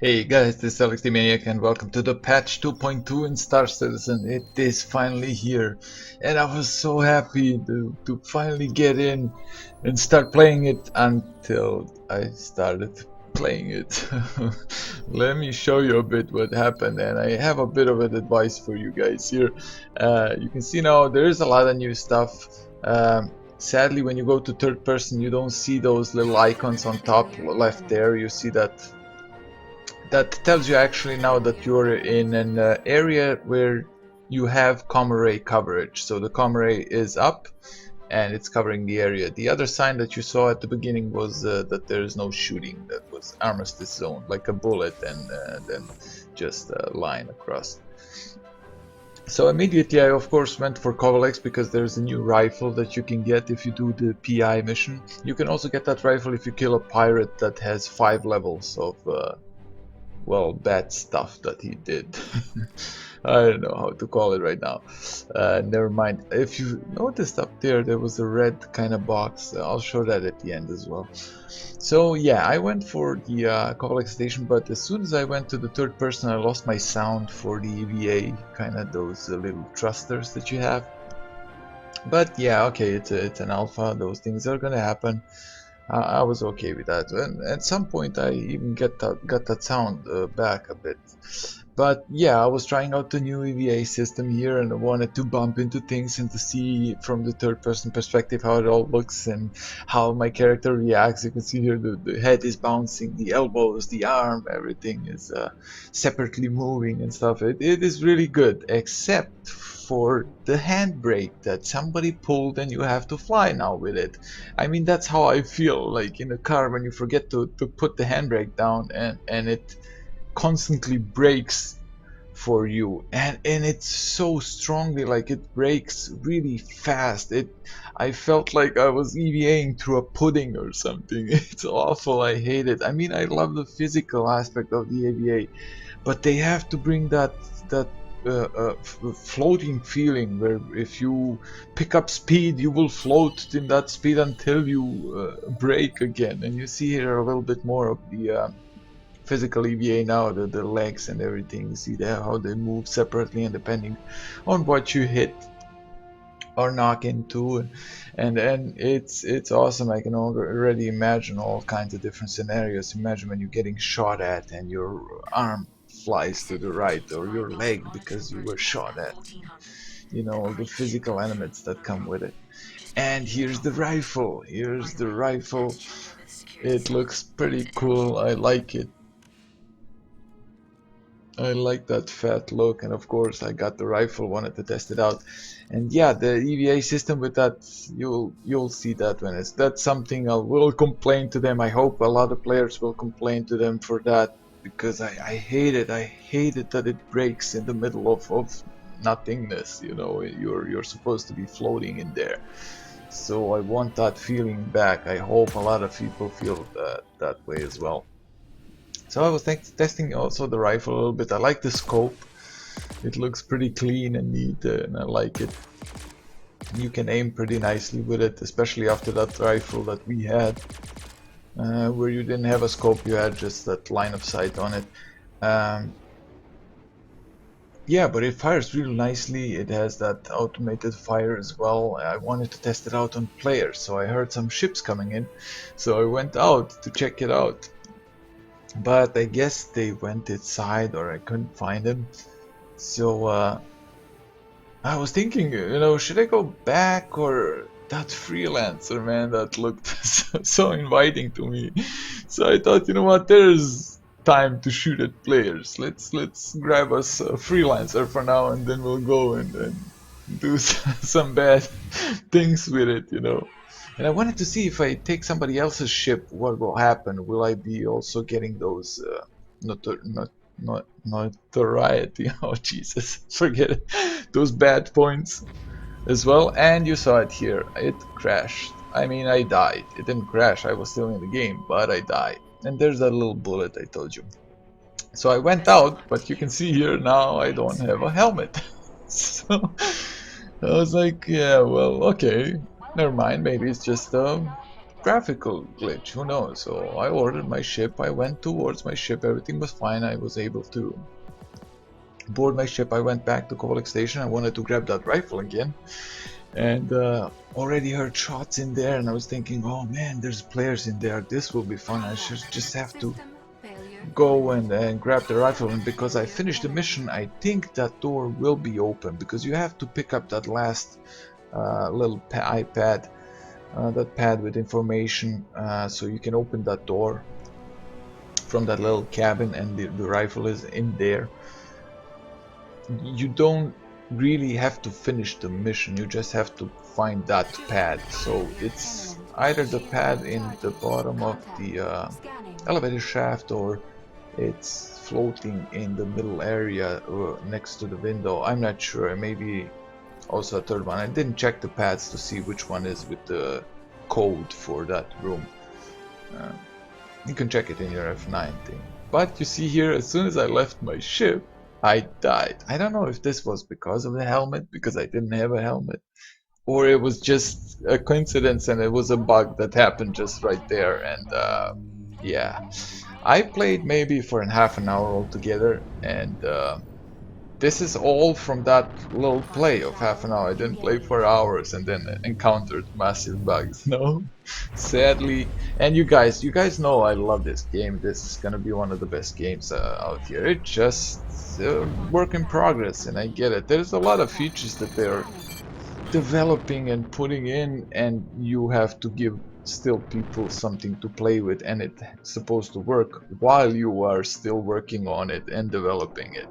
Hey guys, this is Alex the Maniac and welcome to the patch 2.2 in Star Citizen. It is finally here and I was so happy to finally get in and start playing it until I started playing it. Let me show you a bit what happened, and I have a bit of an advice for you guys here. You can see now there is a lot of new stuff. Sadly, when you go to third person you don't see those little icons on top left there. You see that tells you actually now that you're in an area where you have comm array coverage. So the comm array is up and it's covering the area. The other sign that you saw at the beginning was that there is no shooting. That was armistice zone, like a bullet and then just a line across. So immediately I of course went for Kovalex because there's a new rifle that you can get if you do the PI mission. You can also get that rifle if you kill a pirate that has 5 levels of well, bad stuff that he did. I don't know how to call it right now. Never mind. If you noticed up there, there was a red kind of box. I'll show that at the end as well. So yeah, I went for the Kovalex station, but as soon as I went to the third person, I lost my sound for the EVA, kind of those little thrusters that you have. But yeah, okay, it's an alpha. Those things are gonna happen. I was okay with that, and at some point I even got that sound back a bit. But yeah, I was trying out the new EVA system here, and I wanted to bump into things and to see from the third-person perspective how it all looks and how my character reacts. You can see here the head is bouncing, the elbows, the arm, everything is separately moving and stuff. It is really good, except for the handbrake that somebody pulled and you have to fly now with it. I mean, that's how I feel like in a car when you forget to put the handbrake down and it constantly brakes for you, and it's so strongly, like it brakes really fast. I felt like I was EVAing through a pudding or something. It's awful. I hate it. I mean, I love the physical aspect of the EVA, but they have to bring that floating feeling where if you pick up speed you will float in that speed until you brake again. And you see here a little bit more of the physical EVA now, the legs and everything. You see there how they move separately and depending on what you hit or knock into, and it's awesome. I can already imagine all kinds of different scenarios. Imagine when you're getting shot at and your arm flies to the right, or your leg because you were shot at. You know, the physical elements that come with it. And here's the rifle. Here's the rifle. It looks pretty cool. I like it. I like that fat look, and of course I got the rifle, wanted to test it out. And yeah, the EVA system with that, you'll see that when that's something I will complain to them. I hope a lot of players will complain to them for that, because I hate it. I hate it that it breaks in the middle of nothingness. You know, you're supposed to be floating in there. So I want that feeling back. I hope a lot of people feel that way as well. So I was testing also the rifle a little bit. I like the scope. It looks pretty clean and neat, and I like it. You can aim pretty nicely with it, especially after that rifle that we had, where you didn't have a scope, you had just that line of sight on it. Yeah, but it fires really nicely. It has that automated fire as well. I wanted to test it out on players, so I heard some ships coming in, so I went out to check it out. But I guess they went inside, or I couldn't find them. So I was thinking, you know, should I go back, or that freelancer, man, that looked so inviting to me. So I thought, you know what, there's time to shoot at players. Let's grab us a freelancer for now, and then we'll go and do some bad things with it, you know. And I wanted to see if I take somebody else's ship, what will happen? Will I be also getting those notoriety? Oh Jesus, forget it. Those bad points as well. And you saw it here. It crashed. I mean, I died. It didn't crash. I was still in the game, but I died. And there's that little bullet I told you. So I went out, but you can see here now I don't have a helmet. So I was like, yeah, well, okay. Never mind, maybe it's just graphical glitch, who knows. So I ordered my ship, I went towards my ship, everything was fine, I was able to board my ship. I went back to Colic Station, I wanted to grab that rifle again, and already heard shots in there, and I was thinking, oh man, there's players in there, this will be fun, I should just have to go and grab the rifle. And because I finished the mission, I think that door will be open, because you have to pick up that last little iPad, that pad with information, so you can open that door from that little cabin, and the rifle is in there. You don't really have to finish the mission, you just have to find that pad. So it's either the pad in the bottom of the elevator shaft, or it's floating in the middle area next to the window. I'm not sure, maybe also a third one. I didn't check the pads to see which one is with the code for that room. You can check it in your F9 thing. But you see here, as soon as I left my ship, I died. I don't know if this was because of the helmet, because I didn't have a helmet, or it was just a coincidence and it was a bug that happened just right there. And yeah, I played maybe for half an hour altogether, and this is all from that little play of half an hour. I didn't play for hours and then encountered massive bugs. No, sadly. And you guys know I love this game. This is gonna be one of the best games out here. It's just work in progress, and I get it. There's a lot of features that they're developing and putting in, and you have to give still people something to play with, and it's supposed to work while you are still working on it and developing it.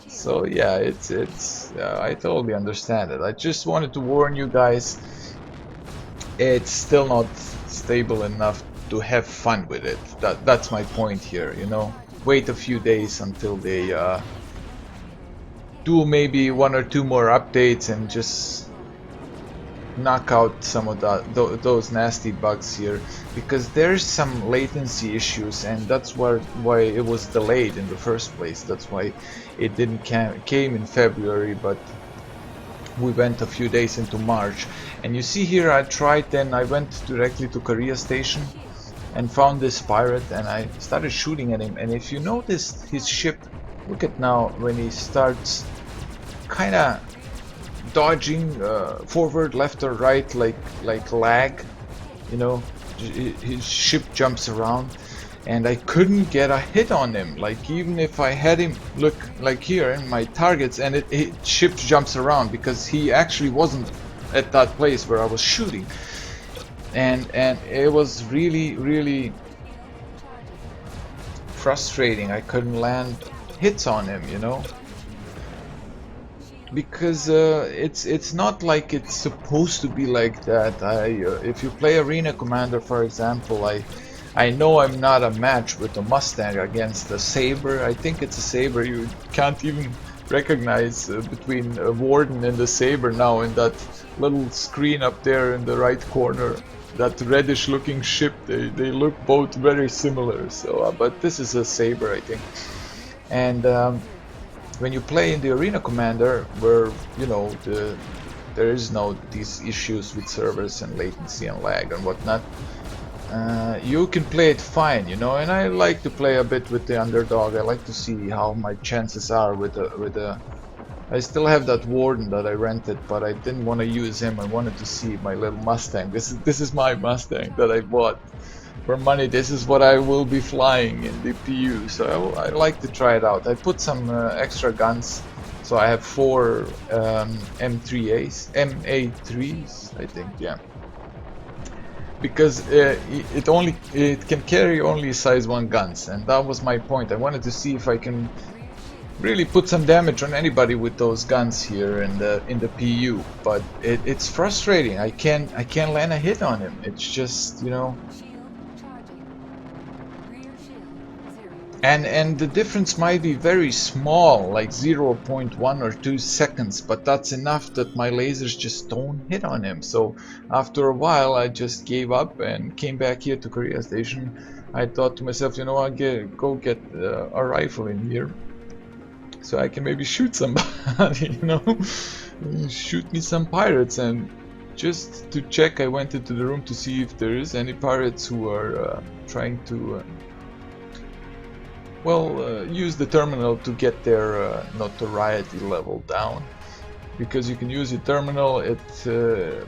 So yeah, it's I totally understand it. I just wanted to warn you guys, it's still not stable enough to have fun with it. That's my point here, you know. Wait a few days until they do maybe one or two more updates and just knock out some of those nasty bugs here, because there's some latency issues, and that's why it was delayed in the first place. That's why it didn't came in February, but we went a few days into March. And you see here, I tried, then I went directly to Korea Station and found this pirate, and I started shooting at him. And if you notice his ship, look at now when he starts kind of dodging forward, left or right, like lag, you know, his ship jumps around, and I couldn't get a hit on him. Like, even if I had him, look, like here in my targets, and it ship jumps around because he actually wasn't at that place where I was shooting, and it was really frustrating. I couldn't land hits on him, you know, because it's not like it's supposed to be like that. If you play Arena Commander, for example, I know I'm not a match with a Mustang against a Saber. I think it's a Saber. You can't even recognize between a Warden and the Saber now in that little screen up there in the right corner. That reddish looking ship, they look both very similar. So but this is a Saber, I think. And when you play in the Arena Commander, where, you know, there is no these issues with servers and latency and lag and whatnot, you can play it fine, you know. And I like to play a bit with the underdog. I like to see how my chances are with a. I still have that Warden that I rented, but I didn't want to use him. I wanted to see my little Mustang. This is my Mustang that I bought for money. This is what I will be flying in the PU, so I like to try it out. I put some extra guns, so I have 4 MA3s, I think, yeah. Because it can carry only size 1 guns, and that was my point. I wanted to see if I can really put some damage on anybody with those guns here in the PU, but it's frustrating. I can't land a hit on him. It's just, you know. And the difference might be very small, like 0.1 or 2 seconds, but that's enough that my lasers just don't hit on him. So after a while, I just gave up and came back here to Korea Station. I thought to myself, you know, I'll go get a rifle in here, so I can maybe shoot somebody, you know, shoot me some pirates. And Just to check, I went into the room to see if there is any pirates who are trying to use the terminal to get their notoriety level down. Because you can use your terminal, it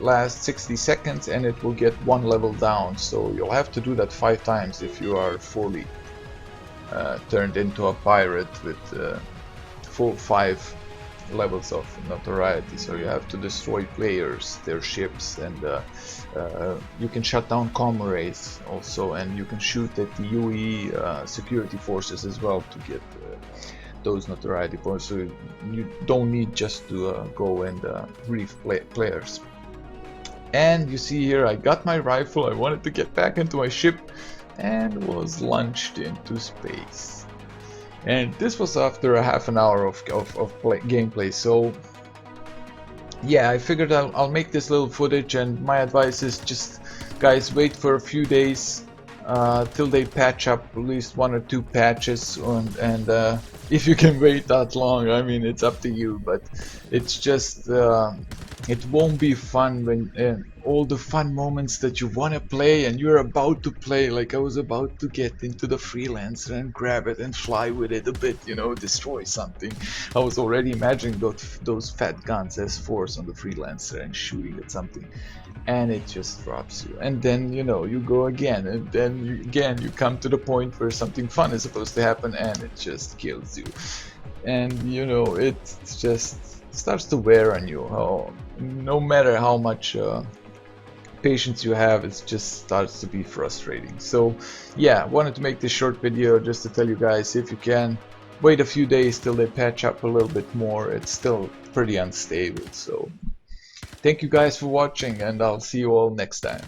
lasts 60 seconds and it will get 1 level down. So you'll have to do that 5 times if you are fully turned into a pirate with full 5 levels of notoriety. So you have to destroy players, their ships, and you can shut down comrades also, and you can shoot at the UE security forces as well to get those notoriety points. So you don't need just to go and brief players. And you see here, I got my rifle, I wanted to get back into my ship, and was launched into space. And this was after a half an hour of gameplay. So yeah, I figured I'll make this little footage, and my advice is just, guys, wait for a few days till they patch up at least 1 or 2 patches, and if you can wait that long, I mean, it's up to you, but it's just it won't be fun when all the fun moments that you want to play and you're about to play. Like I was about to get into the freelancer and grab it and fly with it a bit, you know, destroy something. I was already imagining those fat guns as force on the freelancer and shooting at something, and it just drops you. And then, you know, you go again, and then again you come to the point where something fun is supposed to happen and it just kills you. And you know, it just starts to wear on you. No matter how much patience you have, it just starts to be frustrating. So yeah, I wanted to make this short video just to tell you guys, if you can, wait a few days till they patch up a little bit more. It's still pretty unstable. So thank you guys for watching, and I'll see you all next time.